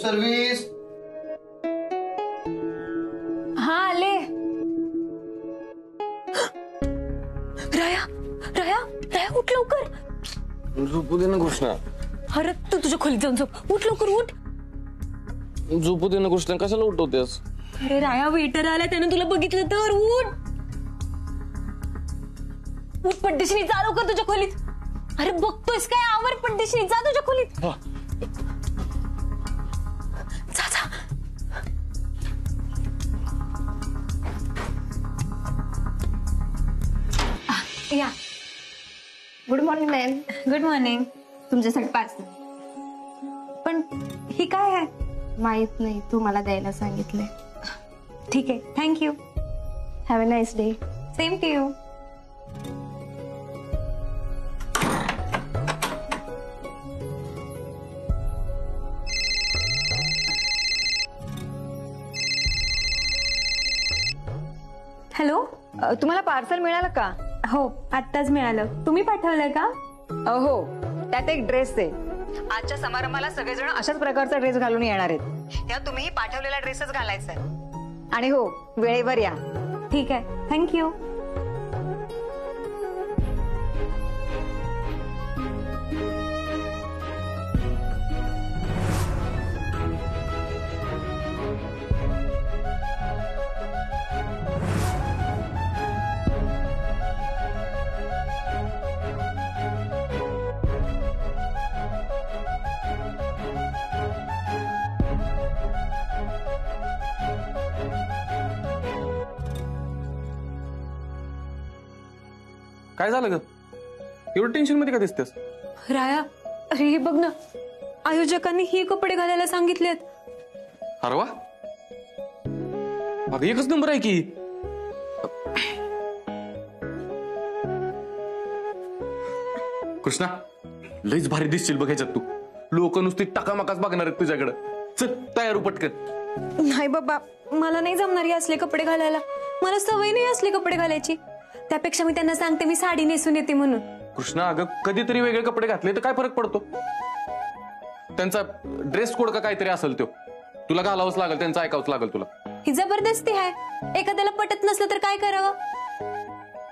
Service. हा आले. राया राया राया उठ लवकर. झोपू दे ना कृष्णा. अरे तू तुझ्या खोलीत जाऊन झोप. उठ लवकर उठ. झोपू दे ना कृष्णा, कशाला उठवतेस? अरे राया वेटर आला, त्यानं तुला बघितलं तर. उठ उठ पड्डेशीने जा लवकर तुझ्या खोलीत. अरे बघतोयस काय? आवर पड्डेशीने जा तुझ्या खोलीत. जा जा. या. Good morning ma'am. Good morning. तुमच्यासाठी पार्सल. पण ही काय आहे? माहित नाही, तू मला द्यायला सांगितले. ठीक आहे, thank you. Have a nice day. Same to you. Hello, तुम्हाला पार्सल मिळालं का? हो आत्ताच मिळालं. तुम्ही पाठवलंय का? हो, त्यात एक ड्रेस आहे. आजच्या समारंभाला सगळेजण अशाच प्रकारचा ड्रेस घालून येणार आहेत. तेव्हा तुम्ही पाठवलेला ड्रेसच घालायचा आहे. आणि हो, वेळेवर या. ठीक आहे, थँक्यू. काय झालं ग? एवढं टेन्शन मध्ये का दिसतेस? राया, अरे हे बघ ना, आयोजकांनी हे कपडे घालायला सांगितलेत. अरे वा, अगं एकच नंबर आहे की. कृष्णा, लईच भारी दिसशील बघ ह्याच्यात तू. लोक नुसती टाकामाकाच बघणार आहेत तुझ्याकडे. चल तयार पटकन. नाही बाबा, मला नाही जमणार हे असले कपडे घालायला. मला सवय नाही असले कपडे घालायची. त्यापेक्षा मी त्यांना सांगते मी साडी नेसून येते म्हणून. कृष्णा, अगं कधीतरी वेगळे कपडे घातले तर काय फरक पडतो? त्यांचा ड्रेस कोड का काहीतरी असेल तो तुला घालावंच लागेल, त्यांचं ऐकावंच लागेल तुला. ही जबरदस्ती आहे. एखाद्याला पटत नसलं तर काय करावं?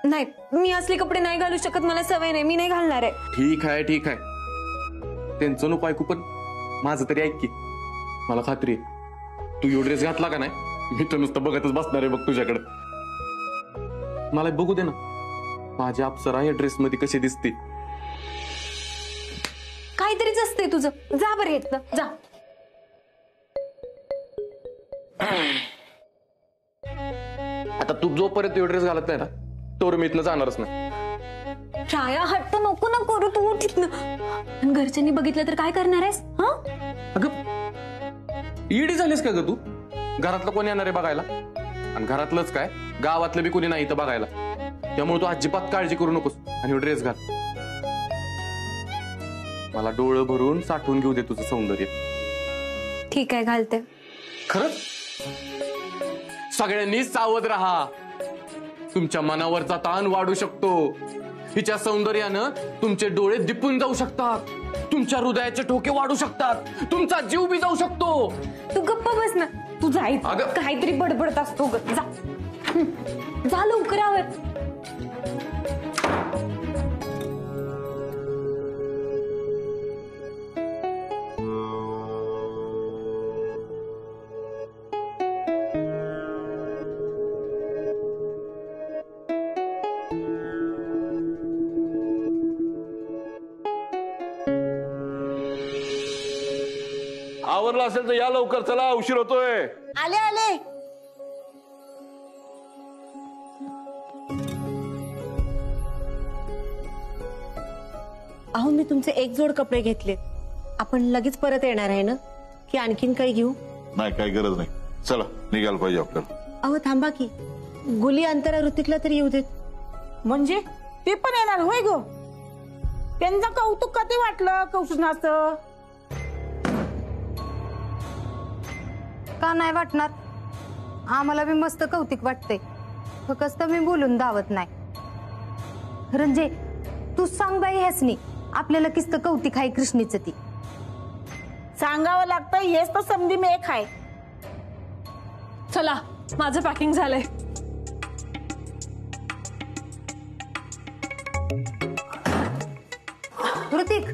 नाही, मी असले कपडे नाही घालू शकत. मला सवय नाही, मी नाही घालणार आहे. ठीक आहे ठीक आहे, त्यांचं नको ऐकू, पण माझं तरी ऐक की. मला खात्री आहे तू एवढा ड्रेस घातला का नाही, मी तर नुसतं बघतच बसणार आहे बघ तुझ्याकडे. मला बघू दे ना माझी अप्सरा या ड्रेस मध्ये कशी दिसते. काहीतरीच असते तुझं. जा बरं येत ना, जा. आता तू जोपर्यंत एवढा ड्रेस घालत नाही ना तोवर मी इथनं जाणारच नाही. छाया, हट्ट नको ना करू तू. उठ इथनं. घरच्यांनी बघितलं तर काय करणार आहेस? हा, अगं ईडी झालीस का ग तू? घरातलं कोणी येणार आहे बघायला? आणि घरातलंच काय, गावातलं बी कोणी नाही इथं बघायला. त्यामुळे तू अजिबात काळजी करू नकोस आणि ड्रेस घाल. मला डोळं भरून साठवून घेऊ दे तुझं सौंदर्य. ठीक आहे, घालते. खरंच? सगळ्यांनी सावध राहा. तुमच्या मनावरचा ताण वाढू शकतो. हिच्या सौंदर्यानं तुमचे डोळे दिपून जाऊ शकतात. तुमच्या हृदयाचे ठोके वाढू शकतात. तुमचा जीव बी जाऊ शकतो. तू गप्प बस ना. तू जायचं, काहीतरी बडबडत असतो. जा जा लवकर आवर. आवरला असेल तर या लवकर, चला उशीर होतोय. आले आले. अहो, मी तुमचे एक जोड कपडे घेतले. आपण लगेच परत येणार आहे ना, की आणखीन काही घेऊ? नाही, काही गरज नाही. चला निघायला पाहिजे आपल्याला. अहो थांबा की, गुली अंतरा ऋतिकला तरी येऊ देत. म्हणजे ते पण येणार होय गो? त्यांचं कौतुक कधी वाटलं कौशनाचं? का नाही वाटणार? आम्हाला बी मस्त कौतिक वाटते. फक्त मी बोलून दावत नाही. रंजे, तू सांग बाई ह्यासनी आपल्याला किस्त कौतिक आहे कृष्णीचं ती. सांगावं लागतं, हेच तर समधी मी एक आहे. चला माझं पॅकिंग झालंय. ऋतिक,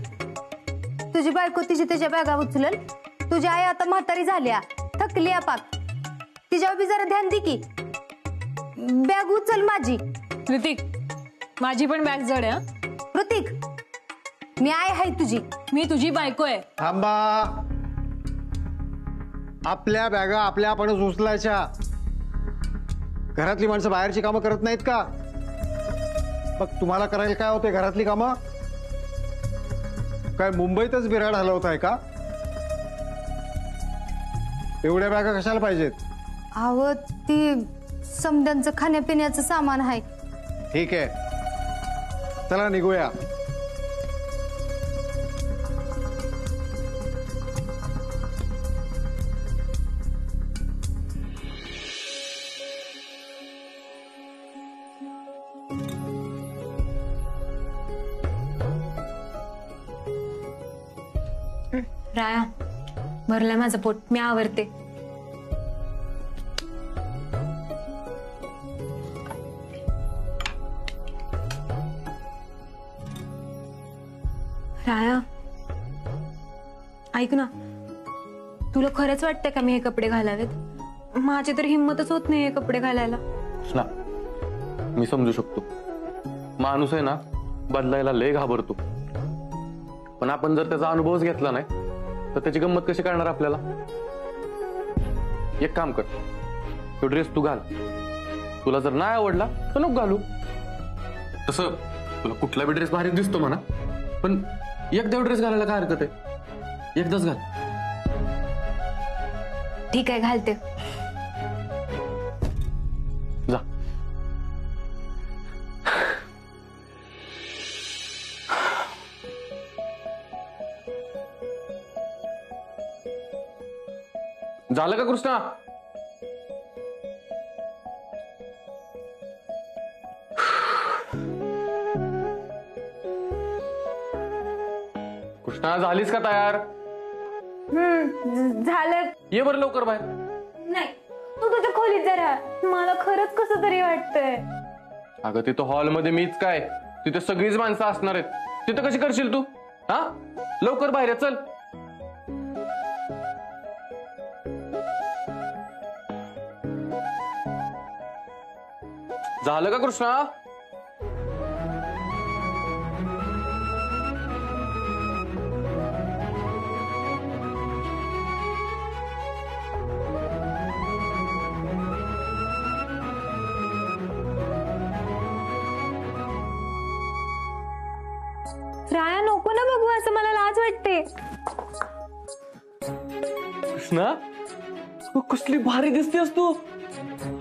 तुझी बायको तिची त्याच्या बॅगा उचलल. तुझी आई आता म्हातारी झाल्या, थकली पाक. तिच्यावर बी जरा ध्यान दे की. बॅग उचल माझी. ऋतिक, माझी पण बॅग जड आहे हं? ऋतिक, मी आई आहे तुझी. मी तुझी बायको आहे. थांबा. आपल्या बॅगा आपल्या आपणच उचलायच्या. घरातली माणसं बाहेरची कामं करत नाहीत का? मग तुम्हाला करायला काय होते घरातली कामं? काय मुंबईतच बिराड हलवत आहे का? एवढ्या बॅगा कशाला पाहिजेत? अहो, ती समद्यांचं खाण्यापिण्याचं सामान आहे. ठीक आहे, चला निघूया. राया, भरलंय माझं पोट, मी आवरते. राया, ऐक ना, तुला खरंच वाटतंय का मी हे कपडे घालावेत? माझी तर हिंमतच होत नाही हे कपडे घालायला. कृष्णा, मी समजू शकतो. माणूस आहे ना, बदलायला लय घाबरतो. पण आपण जर त्याचा अनुभवच घेतला नाही तर त्याची गंमत कशी करणार आपल्याला? एक काम कर, तो ड्रेस तू घाल. तुला जर नाही आवडला तर नको घालू. तसं तुला कुठला बी ड्रेस भारी दिसतो म्हणा, पण एकदा ड्रेस घालायला काय हरकत आहे? एकदाच घाल. ठीक आहे, घालते. जा. झालं का कृष्णा? कृष्णा, झालीस का तयार? झालं. ये बरं लवकर बाहेर. नाही, तू तुझ्या खोलीत जरा. मला खरंच कसं तरी वाटतंय. अगं, तिथं हॉलमध्ये मीच काय, तिथे सगळीच माणसं असणार आहेत. तिथं कशी करशील तू? हा, लवकर बाहेर ये, चल. झालं का कृष्णा? राया, नको ना बघू असं, मला लाज वाटते. कृष्णा, तू कसली भारी दिसतेस तू.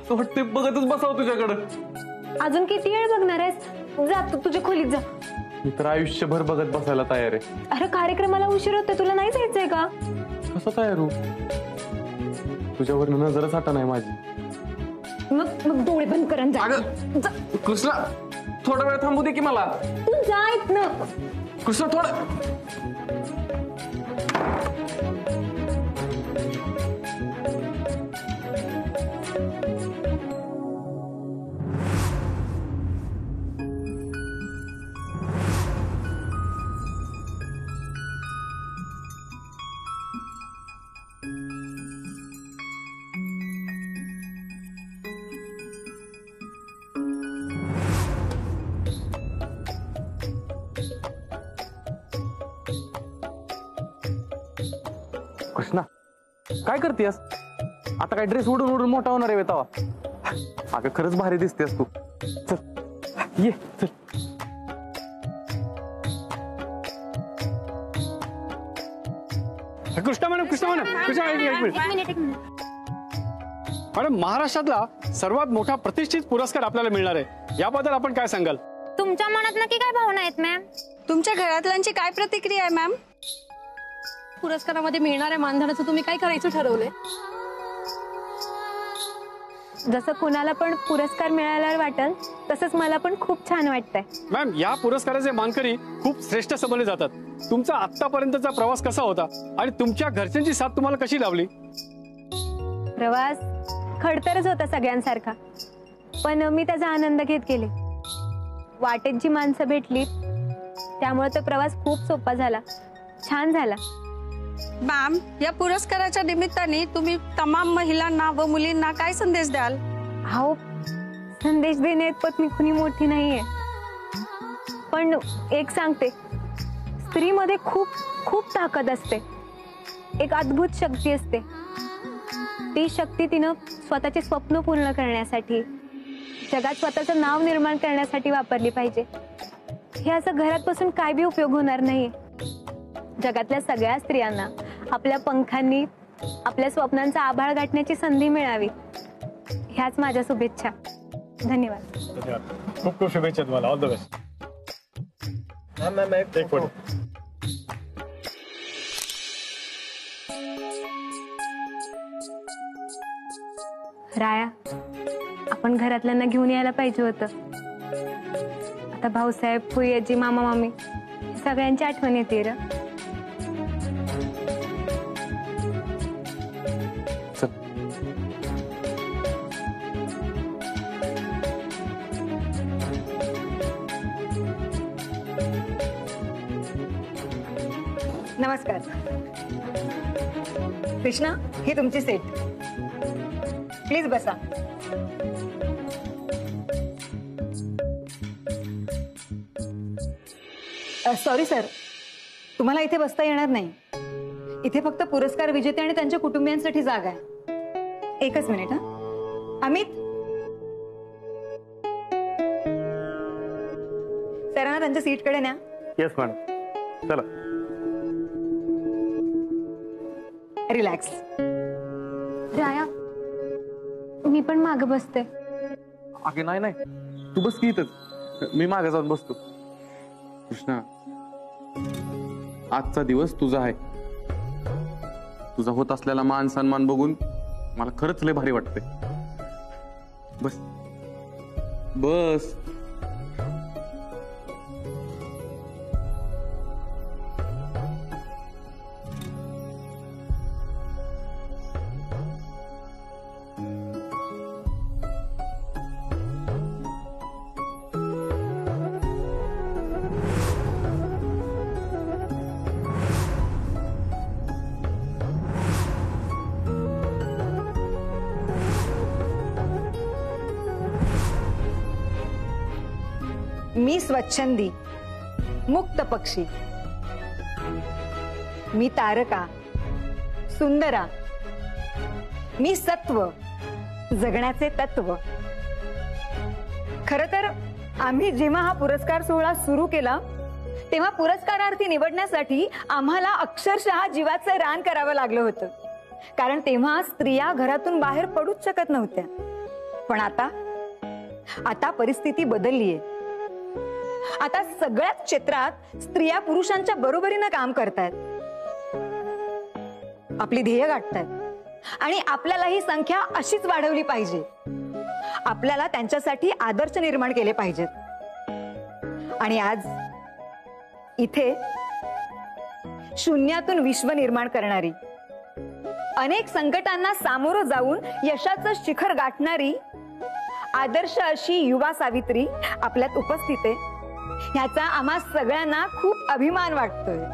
असं वाटते बघतच बसावं तुझ्याकडं. अजून किती वेळ बघणार आहेस? जा तू तुझ्या खोलीत जा. मी तर आयुष्यभर बघत बसायला तयार आहे. अरे, कार्यक्रमाला उशीर होतोय, तुला नाही जायचंय का? कसं तयार हो? तुझ्यावर नजरच हटा नाही माझी. मग डोळे बंद कर आणि जा. जा. कृष्णा, थोडा वेळ थांबू दे की मला. तू जा इथनं. कृष्णा, थोडा. कृष्णा, काय करतेस आता? काय ड्रेस उडून उडून मोठा होणार आहे तवा? अगं, खरंच भारी दिसतेस तू. चल ये, चल. Krishna madam, Krishna madam, Krishna madam, madam, महाराष्ट्रातला सर्वात मोठा प्रतिष्ठित पुरस्कार आपल्याला मिळणार आहे. याबद्दल आपण काय सांगाल? तुमच्या मनात नक्की काय भावना आहेत मॅम? तुमच्या घरातल्यांची काय प्रतिक्रिया आहे मॅम? पुरस्कारामध्ये मिळणाऱ्या मानधनाचं तुम्ही काय करायचं ठरवलंय? जसं कुणाला पण पुरस्कार मिळाल्यावर वाटेल तसंच मला पण खूप छान वाटतंय. मॅम, या पुरस्काराचे मानकरी खूप श्रेष्ठ समजले जातात. तुमचा आतापर्यंतचा प्रवास कसा होता आणि तुमच्या घरच्यांची साथ तुम्हाला कशी लाभली? प्रवास खडतरच होता सगळ्यांसारखा, पण मी त्याचा आनंद घेत गेले. वाटेत जी माणसं भेटली त्यामुळे तो प्रवास खूप सोपा झाला, छान झाला. मॅम, या पुरस्काराच्या निमित्ताने तुम्ही तमाम महिलांना व मुलींना काय संदेश द्याल? हो, संदेश देण्यात पण मी कुणी मोठी नाहीये, पण एक सांगते, स्त्रीमध्ये खूप खूप ताकद असते, एक अद्भुत शक्ती असते. ती शक्ती तिनं स्वतःचे स्वप्न पूर्ण करण्यासाठी, जगात स्वतःचं नाव निर्माण करण्यासाठी वापरली पाहिजे. हे असं घरात बसून काय बी उपयोग होणार नाही. जगातल्या सगळ्या स्त्रियांना आपल्या पंखांनी आपल्या स्वप्नांचा आभाळ गाठण्याची संधी मिळावी, ह्याच माझ्या शुभेच्छा. धन्यवाद. खूप खूप शुभेच्छा तुम्हाला. All the best. एक फोटो. राया, आपण घरातल्यांना घेऊन यायला पाहिजे होतं. आता भाऊसाहेब, फुईजी, मामा मामी सगळ्यांची आठवण येते र. नमस्कार. कृष्णा, ही तुमची सेट. प्लीज बसा. सॉरी सर, तुम्हाला इथे बसता येणार नाही. इथे फक्त पुरस्कार विजेते आणि त्यांच्या कुटुंबियांसाठी जागा आहे. एकच मिनिट. हा, अमित, सरांना त्यांच्या सीटकडे न्या. येस मॅडम, चला. रिलॅक्स. राया, मी पण माग बसते. अगे नाही नाही, तू बस की इथंच, मी मागे जाऊन बसतो. कृष्णा, आजचा दिवस तुझा आहे. तुझा होत असलेला मान सन्मान बघून मला खरंच लय भारी वाटते. बस बस. मी स्वच्छंदी, मुक्त पक्षी. मी तारका, सुंदरा. मी सत्व, जगण्याचे तत्व. खरं तर आम्ही जेव्हा हा पुरस्कार सोहळा सुरू केला तेव्हा पुरस्कारार्थी निवडण्यासाठी आम्हाला अक्षरशः जीवाचं रान करावं लागलं होतं. कारण तेव्हा स्त्रिया घरातून बाहेर पडूच शकत नव्हत्या. पण आता परिस्थिती बदललीये. आता सगळ्याच क्षेत्रात स्त्रिया पुरुषांच्या बरोबरीनं काम करतायत, आपली ध्येय गाठतायत आणि आपल्याला ही संख्या अशीच वाढवली पाहिजे. आपल्याला त्यांच्यासाठी आदर्श निर्माण केले पाहिजेत. आणि आज इथे शून्यातून विश्व निर्माण करणारी, अनेक संकटांना सामोरं जाऊन यशाचं शिखर गाठणारी आदर्श अशी युवा सावित्री आपल्यात उपस्थित आहे. ह्याचा आम्हा सगळ्यांना खूप अभिमान वाटतोय.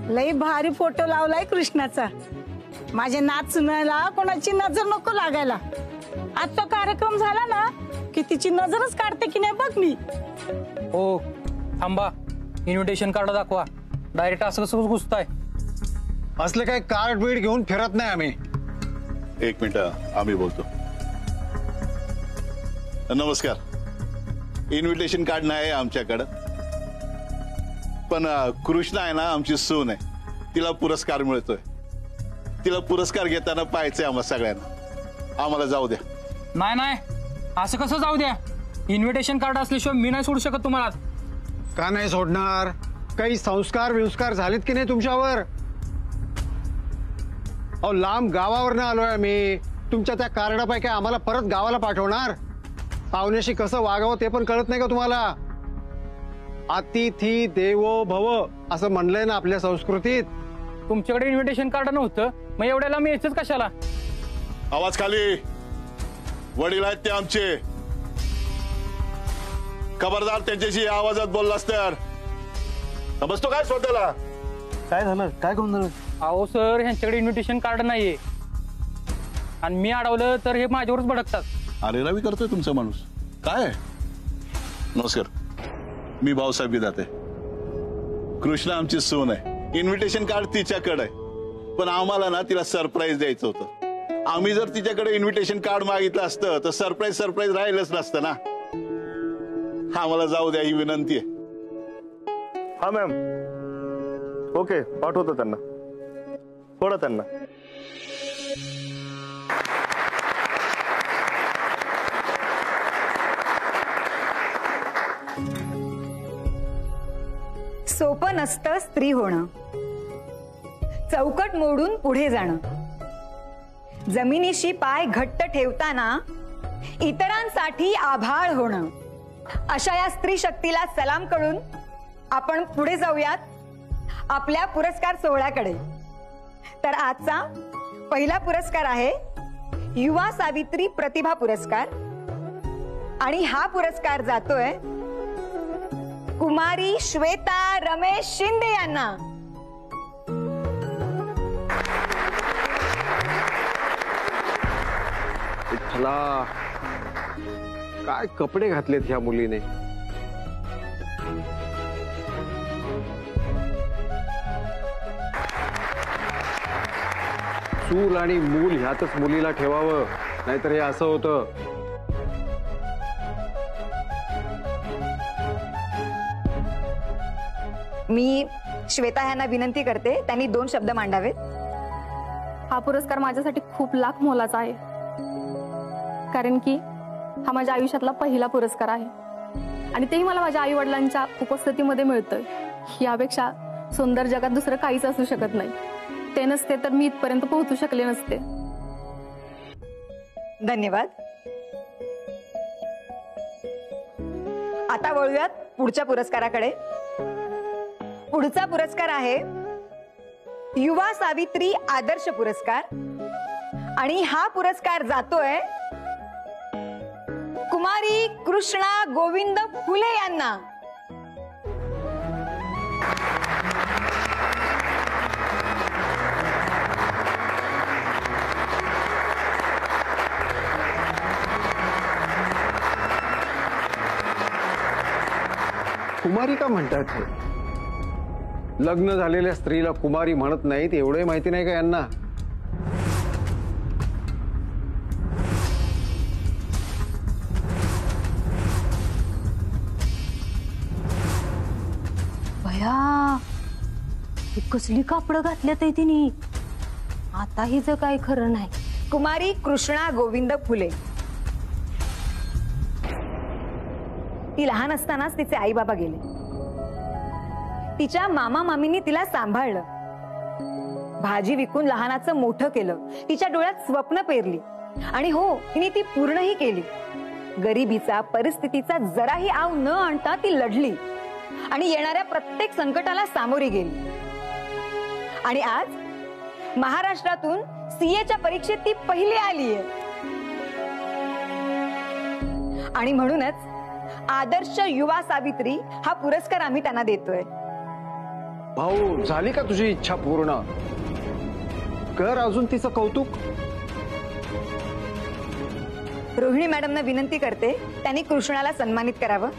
लई भारी फोटो लावलाय कृष्णाचा. माझ्या नाचण्याला कोणाची नजर नको लागायला. आजचा कार्यक्रम झाला ना की तिची नजरच काढते की नाही बघ मी. हो, थांबा, इन्व्हिटेशन कार्ड दाखवा. डायरेक्ट असं कसं घुसताय? असले काही कार्ड बीड घेऊन फिरत नाही आम्ही. एक मिनिट, आम्ही बोलतो. नमस्कार. इन्व्हिटेशन कार्ड नाही आमच्याकडं, पण कृष्णा आहे ना, आमची सून आहे, तिला पुरस्कार मिळतोय. तिला पुरस्कार घेताना पाहायचंय आम्हाला सगळ्यांना. आम्हाला जाऊ द्या. नाही नाही, असं कसं जाऊ द्या? इन्व्हिटेशन कार्ड असल्याशिवाय मी नाही सोडू शकत तुम्हाला. का नाही सोडणार? काही संस्कार झालेत की नाही तुमच्यावर? अहो, लांब गावावर ना आलोय आम्ही. तुमच्या त्या कार्डापैकी आम्हाला परत गावाला पाठवणार? पाहुण्याशी कसं वागावं ते पण कळत नाही का तुम्हाला? अतिथी देवो भव असं म्हणलंय ना आपल्या संस्कृतीत. तुमच्याकडे इन्व्हिटेशन कार्ड नव्हतं, मग एवढ्याला मी यायचंच कशाला? आवाज खाली. वडील आहेत ते आमचे. खबरदार त्यांच्याशी आवाजात बोललास तर. समजतो काय स्वतःला? काय झालं? काय गोंधळ? अहो सर, ह्यांच्याकडे इन्व्हिटेशन कार्ड नाहीये आणि मी अडवलं तर हे माझ्यावरच भडकतात. अरे रवी करतोय तुमचा माणूस. काय? नमस्कार, मी भाऊसाहेब विधाते. कृष्णा आमची सून आहे. इन्व्हिटेशन कार्ड तिच्याकडे आहे, पण आम्हाला ना तिला सरप्राईज द्यायचं होतं. आम्ही जर तिच्याकडे इन्व्हिटेशन कार्ड मागितलं असतं तर सरप्राईज राहिलंच नसतं ना. आम्हाला जाऊ द्या, ही विनंती आहे. हा मॅम, ओके, पाठवतो त्यांना. थोडं त्यांना. सोपं नसतं स्त्री होणं, चौकट मोडून पुढे जाणं, जमिनीशी पाय घट्ट ठेवताना इतरांसाठी आभाळ होणं. अशा या स्त्री शक्तीला सलाम करून आपण पुढे जाऊयात आपल्या पुरस्कार सोहळ्याकडे. तर आजचा पहिला पुरस्कार आहे युवा सावित्री प्रतिभा पुरस्कार, आणि हा पुरस्कार जातोय कुमारी श्वेता रमेश शिंदे यांना. विठ्ठला, काय कपडे घातलेत ह्या मुलीने. चूल आणि मूल ह्यातच मुलीला ठेवावं, नाहीतर हे असं होतं. मी श्वेता यांना विनंती करते, त्यांनी 2 शब्द मांडावेत. हा पुरस्कार माझ्यासाठी खूप लाख मोलाचा आहे, कारण की हा माझ्या आयुष्यातला पहिला पुरस्कार आहे आणि तेही मला माझ्या आई वडिलांच्या उपस्थितीमध्ये मिळतोय. यापेक्षा सुंदर जगात दुसरं काहीच असू शकत नाही. ते नसते तर मी इथपर्यंत पोहोचू शकले नसते. धन्यवाद. आता वळूयात पुढच्या पुरस्काराकडे. पुढचा पुरस्कार आहे युवा सावित्री आदर्श पुरस्कार, आणि हा पुरस्कार जातोय कुमारी कृष्णा गोविंद फुले यांना. कुमारी का म्हणतात हे? लग्न झालेल्या स्त्रीला कुमारी म्हणत नाहीत एवढे माहिती नाही का यांना? भया, कसली कापड घातल्यात तिने. आता हिचं काय खरं नाही. कुमारी कृष्णा गोविंद फुले. ती लहान असतानाच तिचे आई बाबा गेले. तिच्या मामा मामींनी तिला सांभाळलं, भाजी विकून लहानाचं मोठं केलं, तिच्या डोळ्यात स्वप्न पेरली, आणि हो, तिने ती पूर्णही केली. गरिबीचा, परिस्थितीचा जराही आव न आणता ती लढली आणि येणाऱ्या प्रत्येक संकटाला सामोरी गेली. आणि आज महाराष्ट्रातून सीएच्या परीक्षेत ती पहिली आलीये. आणि म्हणूनच आदर्श युवा सावित्री हा पुरस्कार आम्ही त्यांना देतोय. भाऊ, झाली का तुझी इच्छा पूर्ण? कर अजून तिचं कौतुक. रोहिणी मॅडमना विनंती करते, त्यांनी कृष्णाला सन्मानित करावं.